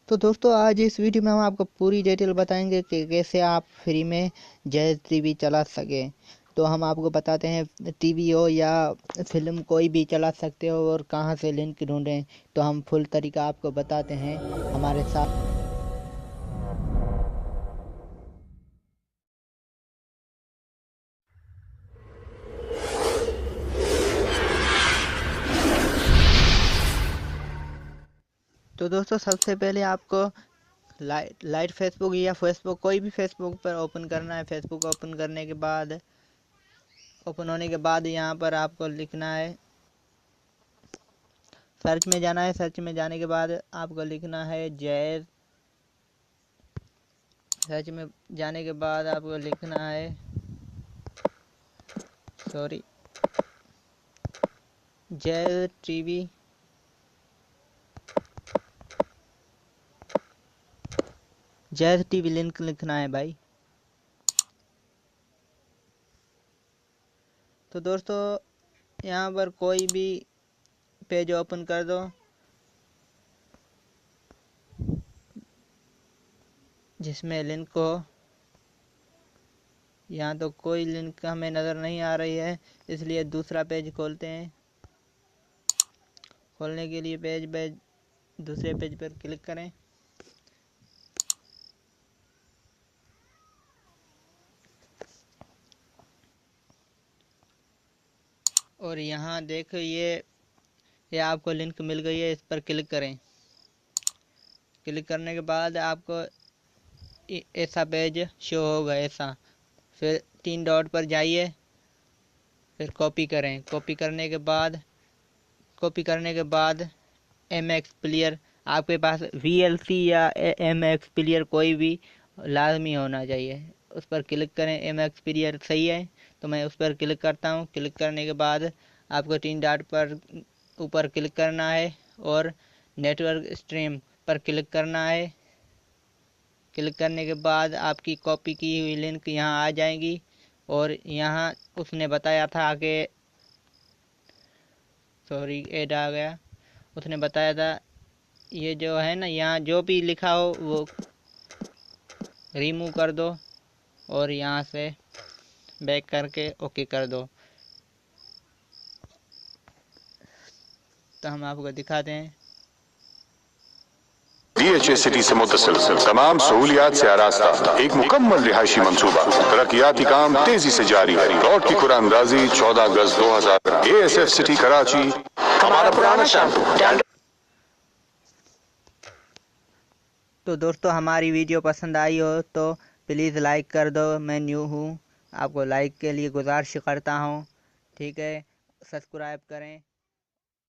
तो दोस्तों आज इस वीडियो में हम आपको पूरी डिटेल बताएंगे कि कैसे आप फ्री में जैज़ टीवी चला सकें। तो हम आपको बताते हैं टीवी हो या फिल्म कोई भी चला सकते हो और कहां से लिंक ढूंढें। तो हम फुल तरीका आपको बताते हैं हमारे साथ। तो दोस्तों सबसे पहले आपको लाइट फेसबुक या फेसबुक कोई भी फेसबुक पर ओपन करना है। फेसबुक ओपन करने के बाद ओपन होने के बाद यहाँ पर आपको लिखना है, सर्च में जाना है। सर्च में जाने के बाद आपको लिखना है जैज़। सर्च में जाने के बाद आपको लिखना है jazz TV. Jazz TV link लिखना है भाई। तो दोस्तों यहाँ पर कोई भी पेज ओपन कर दो जिसमें लिंक हो। यहाँ तो कोई लिंक हमें नज़र नहीं आ रही है, इसलिए दूसरा पेज खोलते हैं। खोलने के लिए दूसरे पेज पर क्लिक करें। और यहाँ देखो ये आपको लिंक मिल गई है, इस पर क्लिक करें। क्लिक करने के बाद आपको ऐसा पेज शो होगा ऐसा। फिर 3 डॉट पर जाइए, फिर कॉपी करें। कॉपी करने के बाद MX प्लेयर, आपके पास VLC या MX प्लेयर कोई भी लाजमी होना चाहिए। उस पर क्लिक करें। MX प्लेयर सही है तो मैं उस पर क्लिक करता हूँ। क्लिक करने के बाद आपको 3 डॉट पर ऊपर क्लिक करना है और नेटवर्क स्ट्रीम पर क्लिक करना है। क्लिक करने के बाद आपकी कॉपी की हुई लिंक यहाँ आ जाएगी। और यहाँ उसने बताया था कि ऐड आ गया। उसने बताया था ये जो है ना, यहाँ जो भी लिखा हो वो रिमूव कर दो और यहाँ से बैक करके ओके कर दो। तो हम आपको दिखाते हैं। DHA सिटी से मुत्तसिल तमाम सहूलियात से आरास्ता एक मुकम्मल रिहायशी मंसूबा। तरक्याती काम तेजी से जारी है। प्लॉट की कुरानंदाजी 14 गज 2000। ASF सिटी कराची हमारा पुराना शहर। तो दोस्तों हमारी वीडियो पसंद आई हो तो प्लीज़ लाइक कर दो। मैं न्यू हूँ, आपको लाइक के लिए गुजारिश करता हूँ। ठीक है, सब्सक्राइब करें।